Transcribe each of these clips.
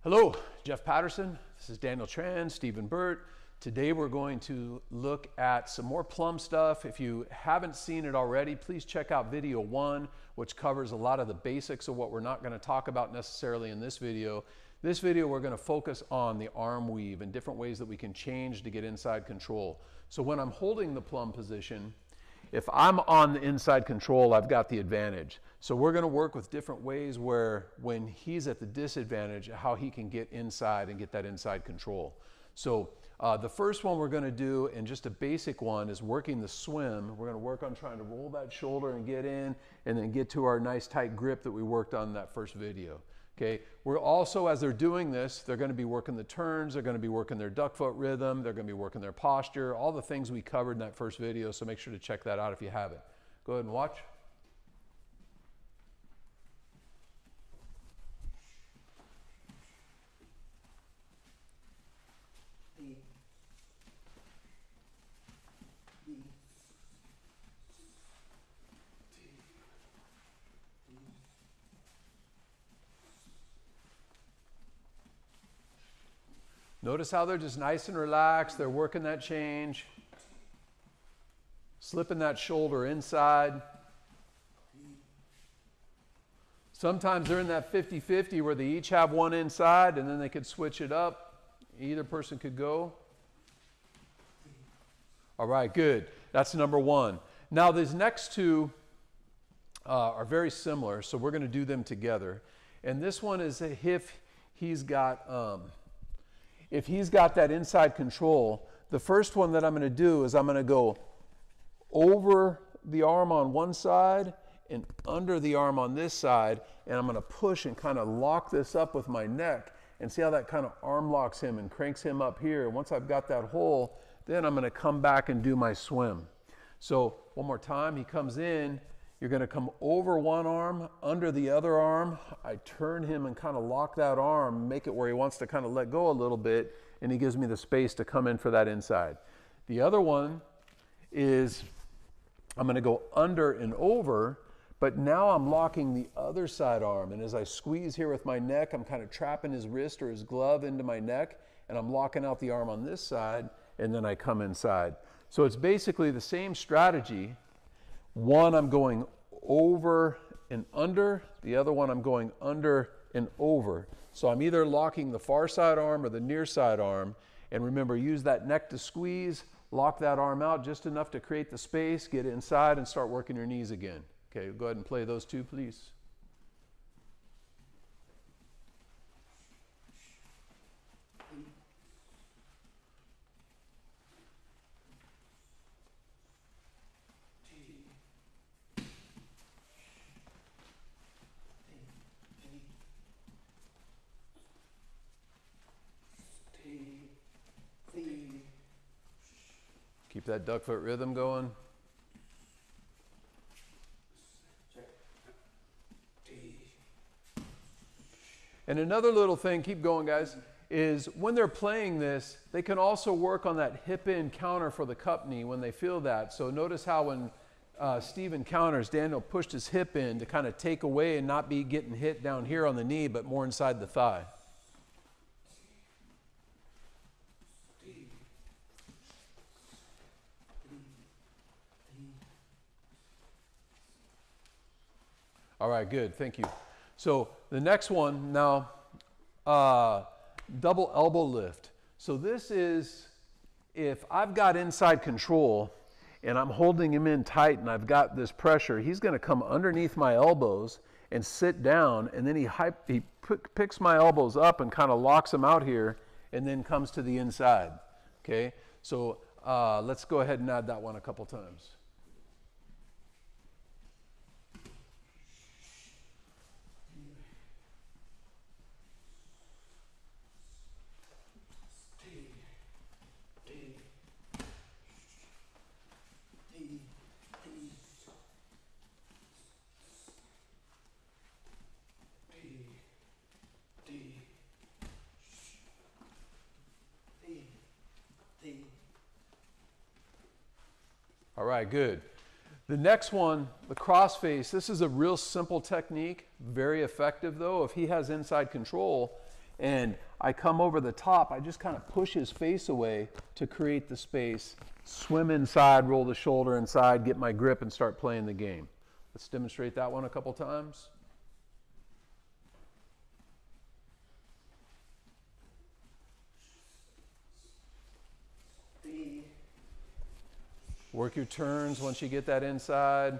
Hello, Jeff Patterson. This is Daniel Tran, Stephen Burt. Today we're going to look at some more plum stuff. If you haven't seen it already, please check out video 1, which covers a lot of the basics of what we're not going to talk about necessarily in this video. This video we're going to focus on the arm weave and different ways that we can change to get inside control. So when I'm holding the plum position, if I'm on the inside control, I've got the advantage. So we're going to work with different ways where when he's at the disadvantage, how he can get inside and get that inside control. So the first one we're going to do, and just a basic one, is working the swim. We're going to work on trying to roll that shoulder and get in, and then get to our nice tight grip that we worked on in that first video. Okay, we're also, as they're doing this, they're going to be working the turns, they're going to be working their duck foot rhythm, they're going to be working their posture, all the things we covered in that first video, so make sure to check that out if you haven't. Go ahead and watch. Notice how they're just nice and relaxed. They're working that change, slipping that shoulder inside. Sometimes they're in that 50-50 where they each have one inside and then they could switch it up. Either person could go. All right, good. That's number one. Now these next two are very similar, so we're going to do them together. And this one is if he's got that inside control. The first one that I'm going to do is I'm going to go over the arm on one side and under the arm on this side, and I'm going to push and kind of lock this up with my neck, and see how that kind of arm locks him and cranks him up here. Once I've got that hole, then I'm going to come back and do my swim. So one more time, he comes in. You're going to come over one arm, under the other arm. I turn him and kind of lock that arm, make it where he wants to kind of let go a little bit, and he gives me the space to come in for that inside. The other one is I'm going to go under and over, but now I'm locking the other side arm, and as I squeeze here with my neck, I'm kind of trapping his wrist or his glove into my neck, and I'm locking out the arm on this side, and then I come inside. So it's basically the same strategy. One, I'm going over and under. The other one, I'm going under and over. So I'm either locking the far side arm or the near side arm. And remember, use that neck to squeeze, lock that arm out just enough to create the space, get inside, and start working your knees again. Okay, go ahead and play those two, please. Keep that duck foot rhythm going. And another little thing, keep going guys, is when they're playing this, they can also work on that hip in counter for the cup knee when they feel that. So notice how when Stephen counters, Daniel pushed his hip in to kind of take away and not be getting hit down here on the knee, but more inside the thigh. All right, good, thank you. So the next one now, double elbow lift. So this is, if I've got inside control and I'm holding him in tight and I've got this pressure, he's gonna come underneath my elbows and sit down, and then he picks my elbows up and kind of locks them out here and then comes to the inside, okay? So let's go ahead and add that one a couple times. All right, good. The next one, the crossface, this is a real simple technique, very effective though. If he has inside control and I come over the top, I just kind of push his face away to create the space, swim inside, roll the shoulder inside, get my grip, and start playing the game. Let's demonstrate that one a couple times. Work your turns once you get that inside.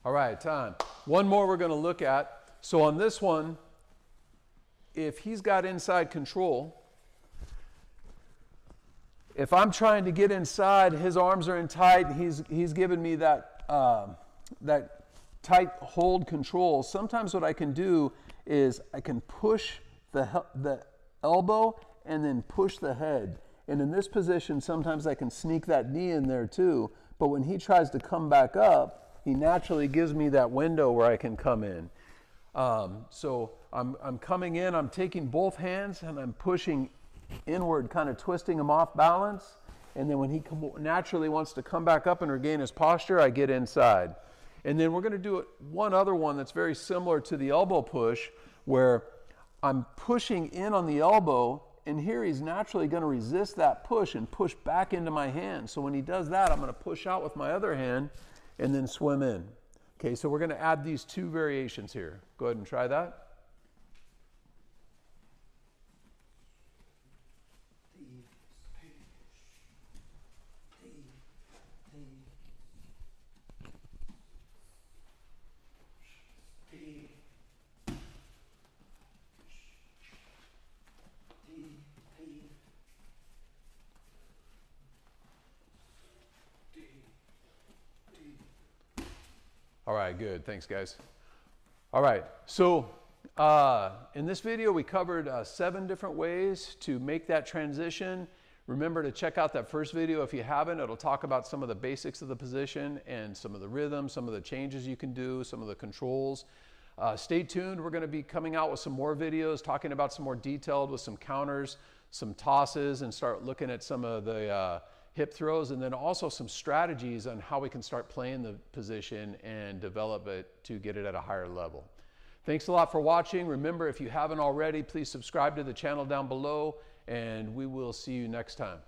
All right, time. One more we're going to look at. So on this one, if he's got inside control, if I'm trying to get inside, his arms are in tight, he's given me that, that tight hold control. Sometimes what I can do is I can push the elbow and then push the head. And in this position, sometimes I can sneak that knee in there too. But when he tries to come back up, he naturally gives me that window where I can come in. So I'm coming in, I'm taking both hands and I'm pushing inward, kind of twisting him off balance. And then when he naturally wants to come back up and regain his posture, I get inside. And then we're going to do one other one that's very similar to the elbow push, where I'm pushing in on the elbow, and here he's naturally going to resist that push and push back into my hand. So when he does that, I'm going to push out with my other hand and then swim in. Okay, so we're going to add these two variations here. Go ahead and try that. All right, good. Thanks, guys. All right, so in this video, we covered 7 different ways to make that transition. Remember to check out that first video if you haven't. It'll talk about some of the basics of the position and some of the rhythm, some of the changes you can do, some of the controls. Stay tuned. We're going to be coming out with some more videos, talking about some more detailed with some counters, some tosses, and start looking at some of the hip throws, and then also some strategies on how we can start playing the position and develop it to get it at a higher level. Thanks a lot for watching. Remember, if you haven't already, please subscribe to the channel down below, and we will see you next time.